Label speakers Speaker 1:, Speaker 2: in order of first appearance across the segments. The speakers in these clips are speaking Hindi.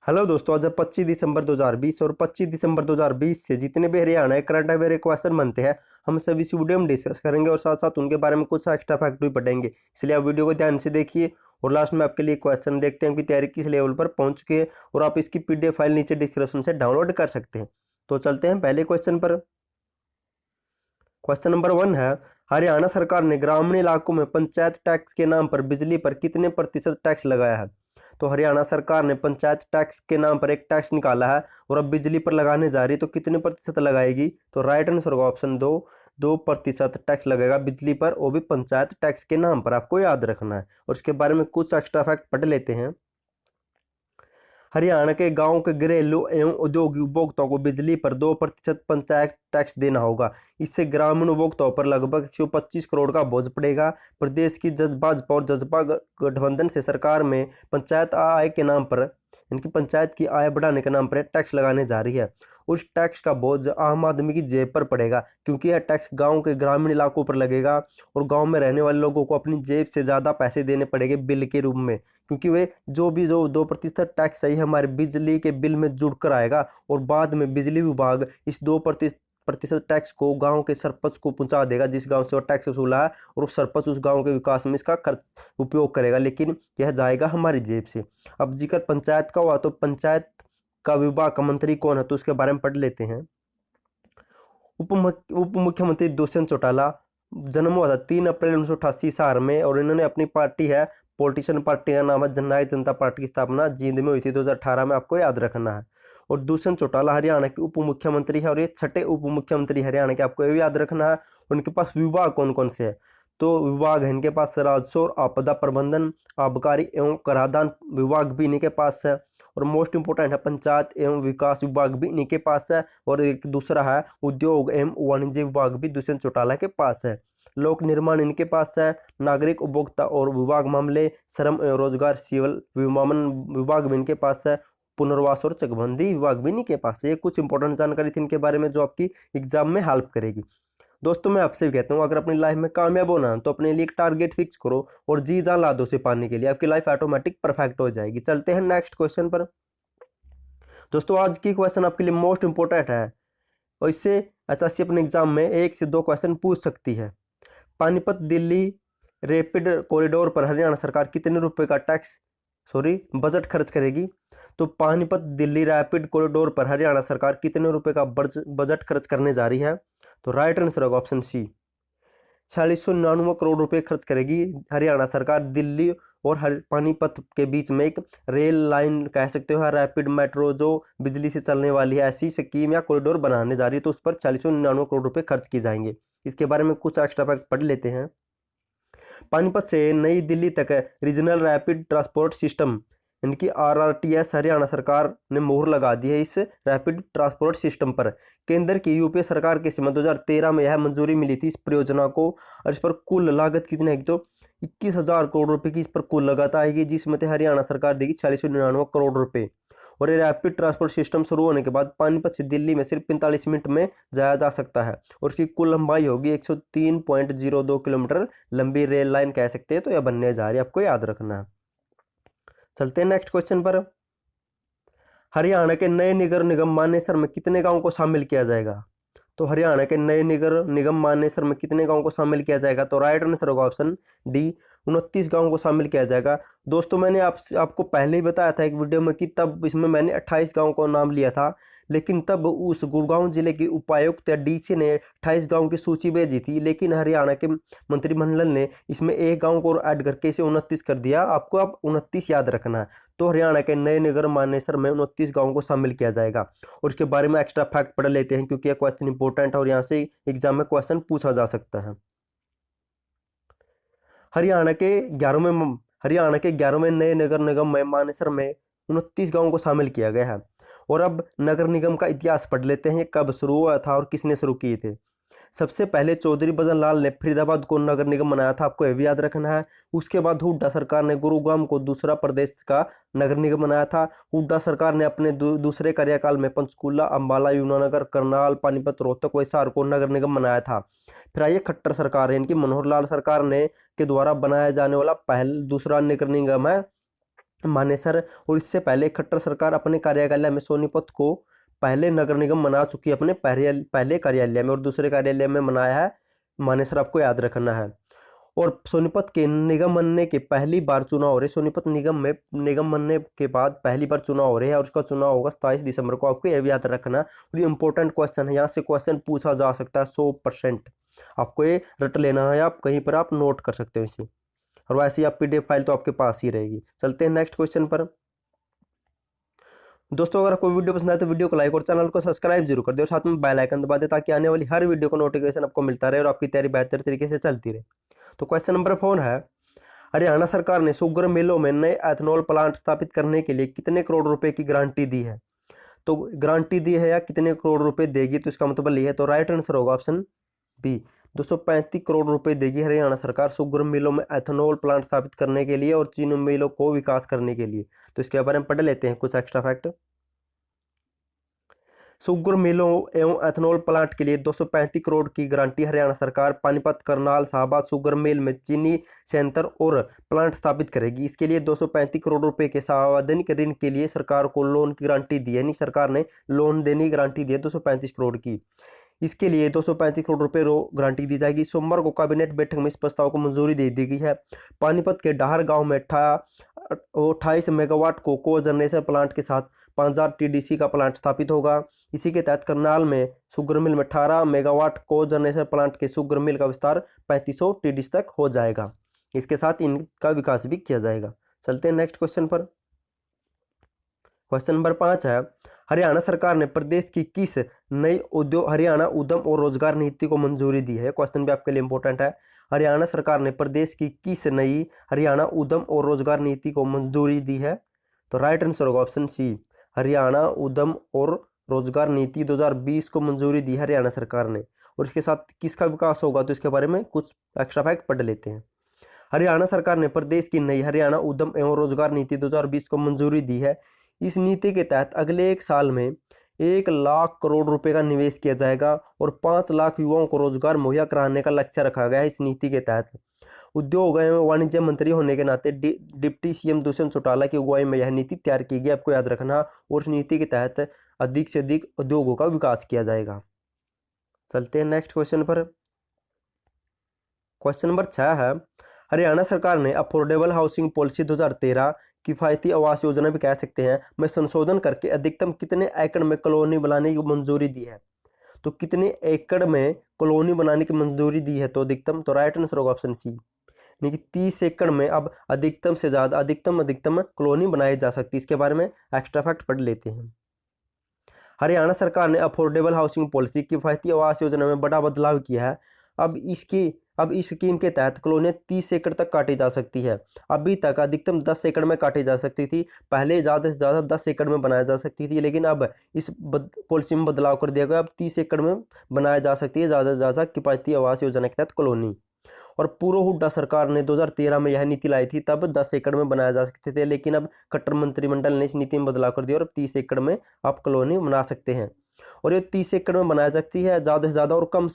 Speaker 1: हेलो दोस्तों, आज 25 दिसंबर 2020 और 25 दिसंबर 2020 से जितने भी हरियाणा है करंट अफेयर क्वेश्चन बनते हैं हम सभी इस वीडियो में डिस्कस करेंगे और साथ साथ उनके बारे में कुछ एक्स्ट्रा फैक्ट भी पढ़ेंगे। इसलिए आप वीडियो को ध्यान से देखिए और लास्ट में आपके लिए क्वेश्चन देखते हैं कि तैयारी किस लेवल पर पहुंच चुकी है और आप इसकी पीडीएफ फाइल नीचे डिस्क्रिप्शन से डाउनलोड कर सकते हैं। तो चलते हैं पहले क्वेश्चन पर। क्वेश्चन नंबर 1 है, हरियाणा सरकार ने ग्रामीण इलाकों में पंचायत टैक्स के नाम पर बिजली पर कितने प्रतिशत टैक्स लगाया है? तो हरियाणा सरकार ने पंचायत टैक्स के नाम पर एक टैक्स निकाला है और अब बिजली पर लगाने जा रही है, तो कितने प्रतिशत लगाएगी? तो राइट आंसर होगा ऑप्शन 2% टैक्स लगेगा बिजली पर, वो भी पंचायत टैक्स के नाम पर। आपको याद रखना है और इसके बारे में कुछ एक्स्ट्रा फैक्ट पढ़ लेते हैं। हरियाणा के गांव के घरेलू एवं औद्योगिक उपभोक्ताओं को बिजली पर 2% पंचायत टैक्स देना होगा। इससे ग्रामीण उपभोक्ताओं पर लगभग 125 करोड़ का बोझ पड़ेगा। प्रदेश की भाजपा और जसपा गठबंधन से सरकार में पंचायत आय के नाम पर इनकी पंचायत की आय बढ़ाने के नाम पर टैक्स लगाने जा रही है। उस टैक्स का बोझ आम आदमी की जेब पर पड़ेगा, क्योंकि यह टैक्स गांव के ग्रामीण इलाकों पर लगेगा और गांव में रहने वाले लोगों को अपनी जेब से ज़्यादा पैसे देने पड़ेंगे बिल के रूप में, क्योंकि वे जो 2% टैक्स सही हमारे बिजली के बिल में जुड़ कर आएगा और बाद में बिजली विभाग इस 2% टैक्स को गांव के सरपंच को पहुंचा देगा जिस गांव से वो टैक्स वसूला है, और उस सरपंच उस गांव के विकास में इसका खर्च उपयोग करेगा, लेकिन यह जाएगा हमारी जेब से। अब जिक्र पंचायत का हुआ, तो पंचायत का विभाग का मंत्री कौन है, तो उसके बारे में पढ़ लेते हैं। उप मुख्यमंत्री दुष्यंत चौटाला, जन्म हुआ था 3 अप्रैल 1988 ईस्वी में और इन्होंने अपनी पार्टी है पॉलिटिशियन पार्टी का नाम है जननायक जनता पार्टी की स्थापना जींद में हुई थी 2018 में। आपको याद रखना है। और दुष्यंत चौटाला हरियाणा के उप मुख्यमंत्री है और ये छठे उप मुख्यमंत्री हरियाणा के। आपको ये भी याद रखना है। उनके पास विभाग कौन कौन से है, तो विभाग है इनके पास राजस्व और आपदा प्रबंधन, आबकारी एवं कराधान विभाग भी इन्हीं के पास है, और मोस्ट इंपोर्टेंट है पंचायत एवं विकास विभाग भी इन्हीं के पास है, और एक दूसरा है उद्योग एवं वाणिज्य विभाग भी दुष्यंत चौटाला के पास है। लोक निर्माण इनके पास है, नागरिक उपभोक्ता और विभाग मामले, श्रम एवं रोजगार सिविल विमानन विभाग भी इनके पास है, पुनर्वास और चकबंदी विभाग भी इनके पास है। ये कुछ इंपॉर्टेंट जानकारी थी इनके बारे में जो आपकी एग्जाम में हेल्प करेगी। दोस्तों, मैं आपसे भी कहता हूँ अगर अपनी लाइफ में कामयाब होना है तो अपने लिए एक टारगेट फिक्स करो और जी जान ला दो उसे पाने के लिए, आपकी लाइफ ऑटोमेटिक परफेक्ट हो जाएगी। चलते हैं नेक्स्ट क्वेश्चन पर। दोस्तों, आज की क्वेश्चन आपके लिए मोस्ट इंपोर्टेंट है और इससे एसएससी अपने एग्जाम में 1 से 2 क्वेश्चन पूछ सकती है। पानीपत दिल्ली रैपिड कॉरिडोर पर हरियाणा सरकार कितने रुपए का बजट खर्च करेगी? तो पानीपत दिल्ली रैपिड कॉरिडोर पर हरियाणा सरकार कितने रुपए का बजट खर्च करने जा रही है? तो राइट आंसर होगा ऑप्शन सी, 4699 करोड़ रुपए खर्च करेगी हरियाणा सरकार दिल्ली और पानीपत के बीच में एक रेल लाइन कह सकते हो, रैपिड मेट्रो जो बिजली से चलने वाली है, ऐसी स्कीम या कॉरिडोर बनाने जा रही है, तो उस पर 4699 करोड़ रुपए खर्च किए जाएंगे। इसके बारे में कुछ एक्स्ट्रा फैक्ट पढ़ लेते हैं। पानीपत से नई दिल्ली तक रीजनल रैपिड ट्रांसपोर्ट सिस्टम इनकी RRTS हरियाणा सरकार ने मोहर लगा दी है इस रैपिड ट्रांसपोर्ट सिस्टम पर। केंद्र की यूपीए सरकार के समय 2013 में यह मंजूरी मिली थी इस परियोजना को, और इस पर कुल लागत कितनी है, तो 21,000 करोड़ रुपए की इस पर कुल लागत आएगी, जिसमें से हरियाणा सरकार देगी 4699 करोड़ रुपए। और ये रैपिड ट्रांसपोर्ट सिस्टम शुरू होने के बाद पानीपत से दिल्ली में सिर्फ 45 मिनट में जाया जा सकता है, और इसकी कुल लंबाई होगी 103.02 किलोमीटर लंबी रेल लाइन कह सकते हैं, तो यह बनने जा रही है, आपको याद रखना है। चलते हैं नेक्स्ट क्वेश्चन पर। हरियाणा के नए नगर निगम मानेसर में कितने गांवों को शामिल किया जाएगा? तो हरियाणा के नए नगर निगम मानेसर में कितने गांवों को शामिल किया जाएगा? तो राइट आंसर होगा ऑप्शन डी, 29 गांवों को शामिल किया जाएगा। दोस्तों, मैंने आपको पहले ही बताया था एक वीडियो में कि तब इसमें मैंने 28 गांवों का नाम लिया था, लेकिन तब उस गुड़गांव जिले के उपायुक्त या डीसी ने 28 गांव की सूची भेजी थी, लेकिन हरियाणा के मंत्रिमंडल ने इसमें एक गांव को ऐड करके इसे 29 कर दिया। आपको अब 29 याद रखना है। तो हरियाणा के नए नगर मानेसर में 29 गाँव को शामिल किया जाएगा, और इसके बारे में एक्स्ट्रा फैक्ट पढ़ लेते हैं क्योंकि यह क्वेश्चन इंपॉर्टेंट है और यहाँ से एग्जाम में क्वेश्चन पूछा जा सकता है। हरियाणा के 11वें नए नगर निगम में मानेसर में 29 गांवों को शामिल किया गया है। और अब नगर निगम का इतिहास पढ़ लेते हैं, कब शुरू हुआ था और किसने शुरू किए थे। सबसे पहले चौधरी भजन लाल ने फरीदाबाद को नगर निगम बनाया था, आपको यह भी याद रखना है। उसके बाद हुड्डा सरकार ने गुरुग्राम को दूसरा प्रदेश का नगर निगम बनाया था। हुड्डा सरकार ने अपने दूसरे कार्यकाल में पंचकूला, अंबाला, यमुनानगर, करनाल, पानीपत, रोहतक व हिसार को नगर निगम बनाया था। फिर आइए खट्टर सरकार है, इनकी मनोहर लाल सरकार ने के द्वारा बनाया जाने वाला दूसरा नगर निगम है मानेसर, और इससे पहले खट्टर सरकार अपने कार्यालय में सोनीपत को पहले नगर निगम बना चुकी है, अपने पहले कार्यालय में, और दूसरे कार्यालय में बनाया है मानेसर, आपको याद रखना है। और सोनीपत के निगम बनने के पहली बार चुनाव हो रहे, सोनीपत निगम बनने के बाद पहली बार चुनाव हो रहे हैं, और उसका चुनाव होगा 27 दिसंबर को, आपको यह भी याद रखना। और ये इंपॉर्टेंट क्वेश्चन है, यहाँ से क्वेश्चन पूछा जा सकता है 100%, आपको ये रट लेना है, आप कहीं पर आप नोट कर सकते हो इसे, और वैसे ही आप PDF फाइल तो आपके पास ही रहेगी। चलते हैं नेक्स्ट क्वेश्चन पर। दोस्तों अगर आपको वीडियो पसंद आए तो वीडियो को लाइक और चैनल को सब्सक्राइब जरूर कर दे, और साथ में बेल आइकन दबा दे, ताकि आने वाली हर वीडियो का नोटिफिकेशन आपको मिलता रहे और आपकी तैयारी बेहतर तरीके से चलती रहे। तो क्वेश्चन नंबर 4 है, हरियाणा सरकार ने शुगर मिलों में नए एथेनॉल प्लांट स्थापित करने के लिए कितने करोड़ रुपए की गारंटी दी है? तो गारंटी दी है या कितने करोड़ रुपए देगी, तो इसका मतलब ये है, तो राइट आंसर होगा ऑप्शन बी, 235 करोड़ रुपए देगी हरियाणा सरकार शुगर मिलों में एथेनॉल प्लांट स्थापित करने के लिए और चीनी मिलों को विकास करने के लिए। तो इसके बारे में पढ़ लेते हैं कुछ एक्स्ट्रा फैक्ट। शुगर मिलों एवं एथेनॉल प्लांट के लिए 235 करोड़ की गारंटी हरियाणा सरकार पानीपत, करनाल, शाहबाद शुगर मिल में चीनी संयंत्र और प्लांट स्थापित करेगी। इसके लिए 235 करोड़ रुपए के सावधानिक ऋण के लिए सरकार को लोन की गारंटी दी है, यानी सरकार ने लोन देने की गारंटी दी है 235 करोड़ की। इसके लिए 235 करोड़ रुपए गारंटी दी जाएगी। सोमवार को कैबिनेट बैठक में इस प्रस्ताव को मंजूरी दे दी गई है। पानीपत के डाहर गांव में 28 मेगावाट को जनरेशन प्लांट के साथ 5000 TDC का प्लांट स्थापित होगा। इसी के तहत करनाल में शुगर मिल में 18 मेगावाट को जनरेशन प्लांट के शुगर मिल का विस्तार 3500 TDC तक हो जाएगा। इसके साथ इनका विकास भी किया जाएगा। चलते हैं नेक्स्ट क्वेश्चन पर। क्वेश्चन नंबर 5 है, हरियाणा सरकार ने प्रदेश की किस नई उद्योग हरियाणा उद्यम और रोजगार नीति को मंजूरी दी है? क्वेश्चन भी आपके लिए इंपॉर्टेंट है। हरियाणा सरकार ने प्रदेश की किस नई हरियाणा उद्यम और रोजगार नीति को मंजूरी दी है? तो राइट आंसर होगा ऑप्शन सी, हरियाणा उद्यम और रोजगार नीति 2020 को मंजूरी दी हरियाणा सरकार ने। और इसके साथ किसका विकास होगा, तो इसके बारे में कुछ एक्स्ट्रा फैक्ट पढ़ लेते हैं। हरियाणा सरकार ने प्रदेश की नई हरियाणा उद्यम एवं रोजगार नीति 2020 को मंजूरी दी है। इस नीति के तहत अगले 1 साल में 1 लाख करोड़ रुपए का निवेश किया जाएगा और 5 लाख युवाओं को रोजगार मुहैया कराने का लक्ष्य रखा गया है। इस नीति के तहत उद्योग एवं वाणिज्य मंत्री होने के नाते डिप्टी CM दुष्यंत चौटाला की अगुवाई में यह नीति तैयार की गई, आपको याद रखना। और इस नीति के तहत अधिक से अधिक उद्योगों का विकास किया जाएगा। चलते हैं नेक्स्ट क्वेश्चन पर। क्वेश्चन नंबर 6 है, हरियाणा सरकार ने अफोर्डेबल हाउसिंग पॉलिसी 2013 किफायती आवास योजना भी कह सकते हैं में संशोधन करके अधिकतम कितने एकड़ में कॉलोनी बनाने की मंजूरी दी है? तो कितने एकड़ में कॉलोनी बनाने की मंजूरी दी है? तो अधिकतम, तो राइट आंसर होगा ऑप्शन सी, यानी कि 30 एकड़ में अब अधिकतम से ज़्यादा अधिकतम कॉलोनी बनाई जा सकती है। इसके बारे में एक्स्ट्रा फैक्ट पढ़ लेते हैं। हरियाणा सरकार ने अफोर्डेबल हाउसिंग पॉलिसी किफायती आवास योजना में बड़ा बदलाव किया है। अब इस स्कीम के तहत कॉलोनियाँ 30 एकड़ तक काटी जा सकती है। अभी तक अधिकतम 10 एकड़ में काटी जा सकती थी, पहले ज़्यादा से ज़्यादा 10 एकड़ में बनाया जा सकती थी, लेकिन अब इस पॉलिसी में बदलाव कर दिया गया। अब 30 एकड़ में बनाया जा सकती है ज़्यादा से ज़्यादा किफायती आवास योजना के तहत कॉलोनी। और पूर्व हुड्डा सरकार ने 2013 में यह नीति लाई थी, तब 10 एकड़ में बनाया जा सकते थे, लेकिन अब खट्टर मंत्रिमंडल ने इस नीति में बदलाव कर दिया और अब 30 एकड़ में आप कॉलोनी बना सकते हैं। और ये 30 एकड़ में बनाया सकती है ज़्यादा से ज़्यादा, और कम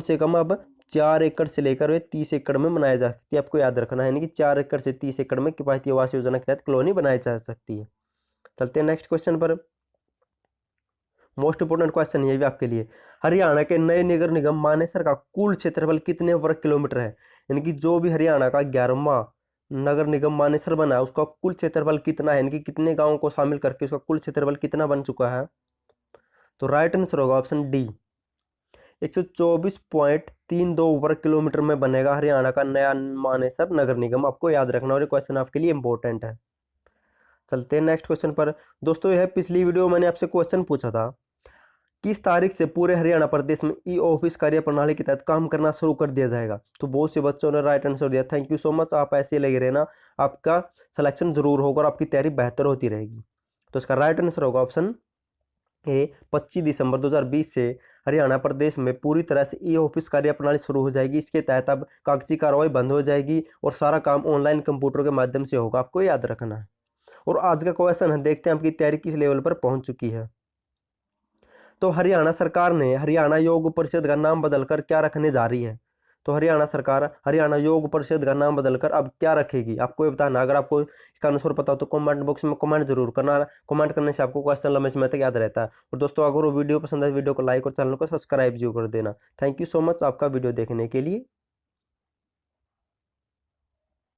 Speaker 1: से कम अब 4 एकड़ से लेकर वे 30 एकड़ में बनाया जा सकती है। आपको याद रखना है, यानी कि 4 एकड़ से 30 एकड़ में किफायती आवास योजना के तहत कॉलोनी बनाई जा सकती है। चलते हैं नेक्स्ट क्वेश्चन पर। मोस्ट इंपोर्टेंट क्वेश्चन ये भी आपके लिए, हरियाणा के नए नगर निगम मानेसर का कुल क्षेत्रफल कितने वर्ग किलोमीटर है? यानी कि जो भी हरियाणा का 11वां नगर निगम मानेसर बना है उसका कुल क्षेत्रफल कितना है, यानी कि कितने गांवों को शामिल करके उसका कुल क्षेत्रफल कितना बन चुका है? तो राइट आंसर होगा ऑप्शन डी, 124.32 वर्ग किलोमीटर में बनेगा हरियाणा का नया मानेसर नगर निगम। आपको याद रखना, और ये क्वेश्चन आपके लिए इंपॉर्टेंट है। चलते हैं नेक्स्ट क्वेश्चन पर। दोस्तों यह पिछली वीडियो मैंने आपसे क्वेश्चन पूछा था, किस तारीख से पूरे हरियाणा प्रदेश में ई-ऑफिस कार्य प्रणाली के तहत काम करना शुरू कर दिया जाएगा? तो बहुत से बच्चों ने राइट आंसर दिया। थैंक यू सो मच, आप ऐसे ही लगे रहना, आपका सिलेक्शन जरूर होगा और आपकी तैयारी बेहतर होती रहेगी। तो इसका राइट आंसर होगा ऑप्शन ए, 25 दिसंबर 2020 से हरियाणा प्रदेश में पूरी तरह से ई-ऑफिस कार्य प्रणाली शुरू हो जाएगी। इसके तहत अब कागजी कार्रवाई बंद हो जाएगी और सारा काम ऑनलाइन कंप्यूटर के माध्यम से होगा, आपको याद रखना है। और आज का क्वेश्चन है, देखते हैं आपकी तैयारी किस लेवल पर पहुंच चुकी है। तो हरियाणा सरकार ने हरियाणा योग परिषद का नाम बदलकर क्या रखने जा रही है? तो हरियाणा सरकार हरियाणा योग परिषद का नाम बदलकर अब क्या रखेगी, आपको ये बताना। अगर आपको इसका आंसर पता हो तो कमेंट बॉक्स में कमेंट जरूर करना। कमेंट करने से आपको क्वेश्चन लंबे समय तक याद रहता है। और दोस्तों अगर वो वीडियो पसंद है वीडियो को लाइक और चैनल को सब्सक्राइब जरूर कर देना। थैंक यू सो मच आपका वीडियो देखने के लिए।